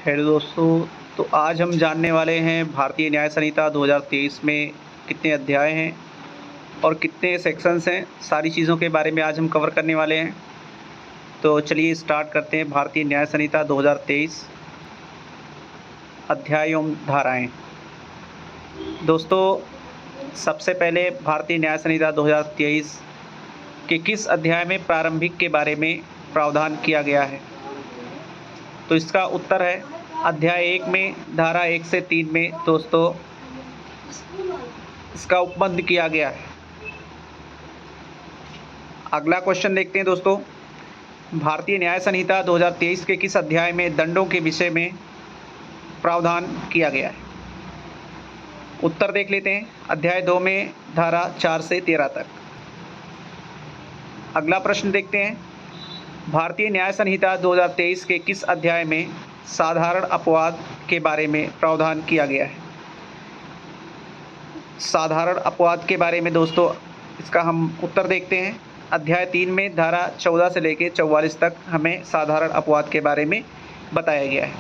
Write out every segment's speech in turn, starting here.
Hello दोस्तों। तो आज हम जानने वाले हैं भारतीय न्याय संहिता 2023 में कितने अध्याय हैं और कितने सेक्शंस हैं। सारी चीज़ों के बारे में आज हम कवर करने वाले हैं। तो चलिए स्टार्ट करते हैं। भारतीय न्याय संहिता 2023 अध्याय एवं धाराएँ। दोस्तों, सबसे पहले भारतीय न्याय संहिता 2023 के किस अध्याय में प्रारंभिक के बारे में प्रावधान किया गया है? तो इसका उत्तर है अध्याय 1 में धारा 1 से 3 में दोस्तों इसका उपबंध किया गया है। अगला क्वेश्चन देखते हैं दोस्तों। भारतीय न्याय संहिता 2023 के किस अध्याय में दंडों के विषय में प्रावधान किया गया है? उत्तर देख लेते हैं। अध्याय 2 में धारा 4 से 13 तक। अगला प्रश्न देखते हैं। भारतीय न्याय संहिता 2023 के किस अध्याय में साधारण अपवाद के बारे में प्रावधान किया गया है? साधारण अपवाद के बारे में दोस्तों इसका हम उत्तर देखते हैं। अध्याय 3 में धारा 14 से लेकर 44 तक हमें साधारण अपवाद के बारे में बताया गया है।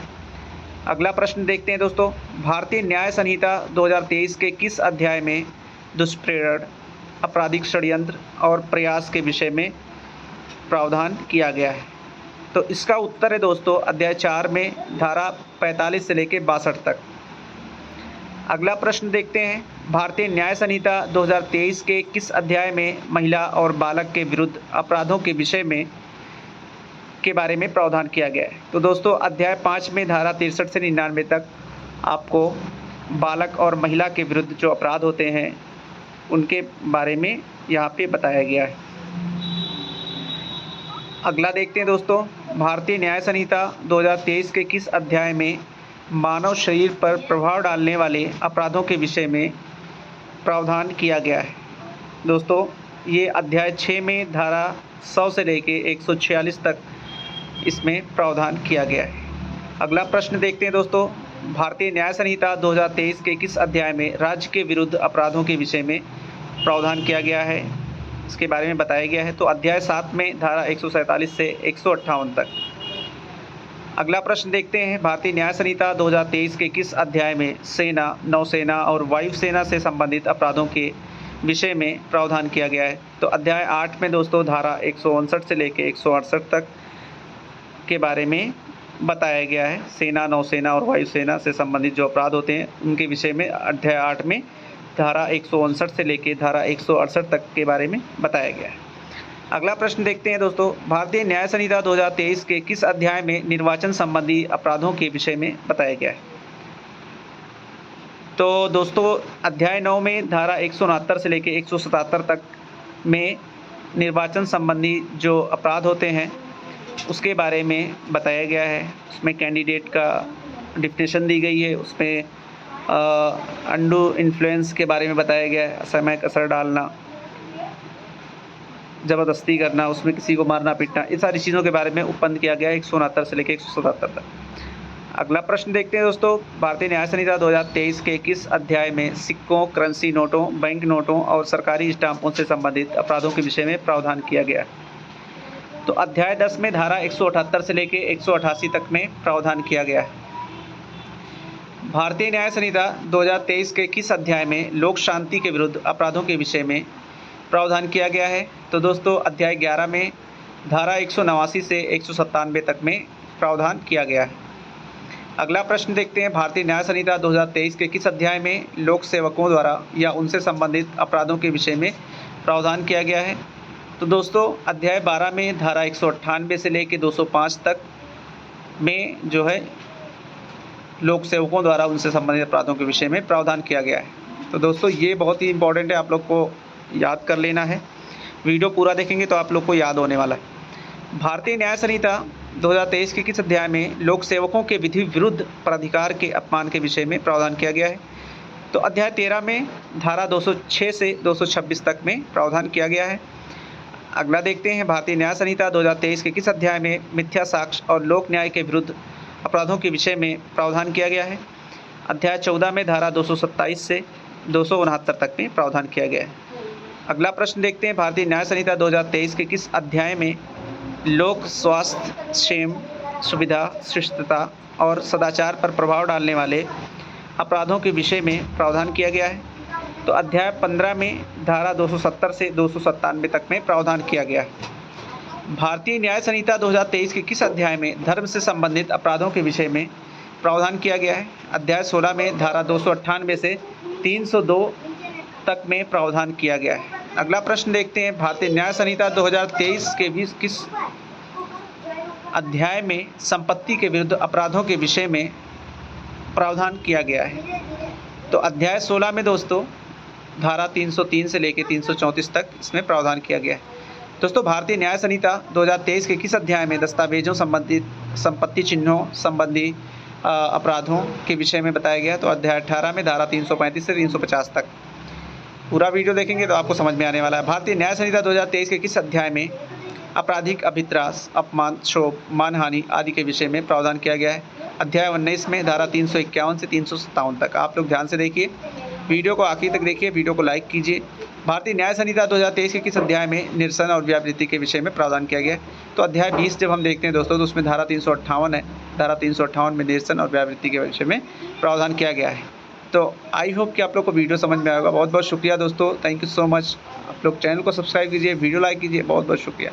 अगला प्रश्न देखते हैं दोस्तों। भारतीय न्याय संहिता 2023 के किस अध्याय में दुष्प्रेरण, आपराधिक षड्यंत्र और प्रयास के विषय में प्रावधान किया गया है? तो इसका उत्तर है दोस्तों अध्याय 4 में धारा 45 से लेकर 62 तक। अगला प्रश्न देखते हैं। भारतीय न्याय संहिता 2023 के किस अध्याय में महिला और बालक के विरुद्ध अपराधों के विषय में के बारे में प्रावधान किया गया है? तो दोस्तों अध्याय 5 में धारा 63 से 99 तक आपको बालक और महिला के विरुद्ध जो अपराध होते हैं उनके बारे में यहाँ पे बताया गया है। अगला देखते हैं दोस्तों। भारतीय न्याय संहिता 2023 के किस अध्याय में मानव शरीर पर प्रभाव डालने वाले अपराधों के विषय में प्रावधान किया गया है? दोस्तों ये अध्याय 6 में धारा 100 से लेकर 146 तक इसमें प्रावधान किया गया है। अगला प्रश्न देखते हैं दोस्तों। भारतीय न्याय संहिता 2023 के किस अध्याय में राज्य के विरुद्ध अपराधों के विषय में प्रावधान किया गया है, इसके बारे में बताया गया है? तो अध्याय 7 में धारा 147 से 158 तक। अगला प्रश्न देखते हैं। भारतीय न्याय संहिता 2023 के किस अध्याय में सेना, नौसेना और वायुसेना से संबंधित अपराधों के विषय में प्रावधान किया गया है? तो अध्याय 8 में दोस्तों धारा 159 से लेकर 168 तक के बारे में बताया गया है। सेना, नौसेना और वायुसेना से संबंधित जो अपराध होते हैं उनके विषय में अध्याय 8 में धारा 159 से लेकर धारा 168 तक के बारे में बताया गया है। अगला प्रश्न देखते हैं दोस्तों। भारतीय न्याय संहिता 2023 के किस अध्याय में निर्वाचन संबंधी अपराधों के विषय में बताया गया है? तो दोस्तों अध्याय 9 में धारा 169 से लेकर 177 तक में निर्वाचन संबंधी जो अपराध होते हैं उसके बारे में बताया गया है। उसमें कैंडिडेट का डिफिनेशन दी गई है। उसमें अंडू इन्फ्लुएंस के बारे में बताया गया है। असामयिक असर डालना, ज़बरदस्ती करना, उसमें किसी को मारना पीटना, इन सारी चीज़ों के बारे में उपबंध किया गया है 169 से लेकर 177 तक। अगला प्रश्न देखते हैं दोस्तों। भारतीय न्याय संहिता 2023 के किस अध्याय में सिक्कों, करेंसी नोटों, बैंक नोटों और सरकारी स्टाम्पों से संबंधित अपराधों के विषय में प्रावधान किया गया है? तो अध्याय 10 में धारा 178 से लेकर 188 तक में प्रावधान किया गया है। भारतीय न्याय संहिता 2023 के किस अध्याय में लोक शांति के विरुद्ध अपराधों के विषय में प्रावधान किया गया है? तो दोस्तों अध्याय 11 में धारा 189 से 197 तक में प्रावधान किया गया है। अगला प्रश्न देखते हैं। भारतीय न्याय संहिता 2023 के किस अध्याय में लोक सेवकों द्वारा या उनसे संबंधित अपराधों के विषय में प्रावधान किया गया है? तो दोस्तों अध्याय 12 में धारा 198 से लेकर 205 तक में जो है लोक सेवकों द्वारा उनसे संबंधित अपराधों के विषय में प्रावधान किया गया है। तो दोस्तों ये बहुत ही इंपॉर्टेंट है, आप लोग को याद कर लेना है। वीडियो पूरा देखेंगे तो आप लोग को याद होने वाला है। भारतीय न्याय संहिता 2023 के किस अध्याय में लोक सेवकों के विधि विरुद्ध प्राधिकार के अपमान के विषय में प्रावधान किया गया है? तो अध्याय 13 में धारा 206 से 226 तक में प्रावधान किया गया है। अगला देखते हैं। भारतीय न्याय संहिता 2023 के किस अध्याय में मिथ्या साक्ष्य और लोक न्याय के विरुद्ध अपराधों के विषय में प्रावधान किया गया है? अध्याय 14 में धारा 227 से 269 तक में प्रावधान किया गया है। अगला प्रश्न देखते हैं। भारतीय न्याय संहिता 2023 के किस अध्याय में लोक स्वास्थ्य, क्षेम, सुविधा, शिष्टता और सदाचार पर प्रभाव डालने वाले अपराधों के विषय में प्रावधान किया गया है। तो अध्याय 15 में धारा 270 से 297 तक में प्रावधान किया गया है। भारतीय न्याय संहिता 2023 के किस अध्याय में धर्म से संबंधित अपराधों के विषय में प्रावधान किया गया है? अध्याय 16 में धारा 298 से 302 तक में प्रावधान किया गया है। अगला प्रश्न देखते हैं, भारतीय न्याय संहिता 2023 के भी किस अध्याय में संपत्ति के विरुद्ध अपराधों के विषय में प्रावधान किया गया है? तो अध्याय 16 में दोस्तों धारा 303 से लेकर 334 तक इसमें प्रावधान किया गया है। दोस्तों भारतीय न्याय संहिता 2023 के किस अध्याय में दस्तावेजों संबंधित संपत्ति चिन्हों संबंधी अपराधों के विषय में बताया गया? तो अध्याय 18 में धारा 335 से 350 तक। पूरा वीडियो देखेंगे तो आपको समझ में आने वाला है। भारतीय न्याय संहिता 2023 के किस अध्याय में आपराधिक अभित्रास, अपमान, क्षोभ, मानहानि आदि के विषय में प्रावधान किया गया है? अध्याय 19 में धारा 351 से 357 तक। आप लोग ध्यान से देखिए, वीडियो को आखिर तक देखिए, वीडियो को लाइक कीजिए। भारतीय न्याय संहिता 2023 के किस अध्याय में निरसन और व्यावृत्ति के विषय में प्रावधान किया गया है? तो अध्याय 20 जब हम देखते हैं दोस्तों तो उसमें धारा 358 है। धारा 358 में निरसन और व्यावृत्ति के विषय में प्रावधान किया गया है। तो आई होप कि आप लोग को वीडियो समझ में आएगा। बहुत बहुत शुक्रिया दोस्तों, थैंक यू सो मच। आप लोग चैनल को सब्सक्राइब कीजिए, वीडियो लाइक कीजिए। बहुत बहुत शुक्रिया।